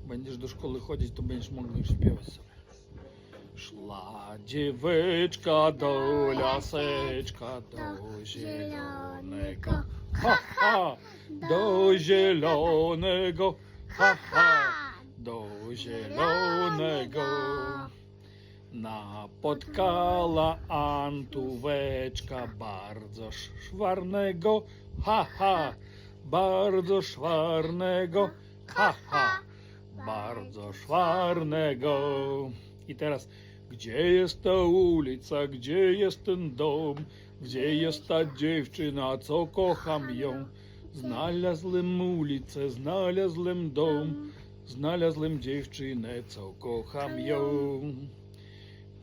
Będziesz do szkoły chodzić, to będziesz mógł już śpiewać sobie. Szła dziewyczka do laseczka, do zielonego, ha ha, do zielonego, ha ha, do zielonego. Napotkała Antóweczka bardzo szwarnego, ha ha, bardzo szwarnego, ha ha, bardzo szwarnego. I teraz, gdzie jest ta ulica, gdzie jest ten dom, gdzie jest ta dziewczyna, co kocham ją? Znalazłem ulicę, znalazłem dom, znalazłem dziewczynę, co kocham ją.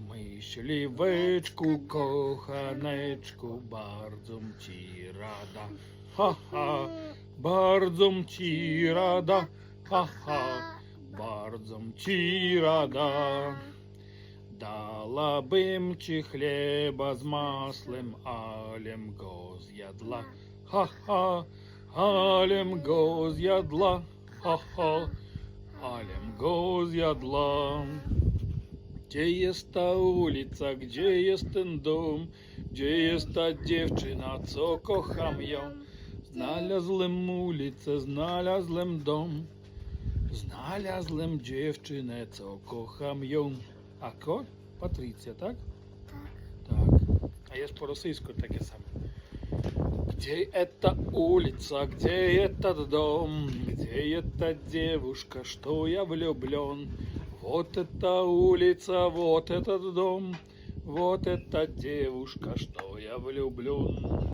Myśliweczku, kochaneczku, bardzo ci rada, ha ha, bardzo ci rada, ha ha, bardzo ci rada. Dałabym ci chleba z masłem, alem go zjadła, ha ha, alem go zjadła, ha ha, alem go zjadła. Gdzie jest ta ulica, gdzie jest ten dom, gdzie jest ta dziewczyna, co kocham ją? Znalazłem ulicę, znalazłem dom, znalazłem dziewczynę, co kocham ją. A ko? Patrycja, tak? Tak. A jest po rosyjsku takie same. Gdzie эта улица, где этот дом, где эта девушка, что я влюблен? Вот эта улица, вот этот дом, вот эта девушка, что я влюблен.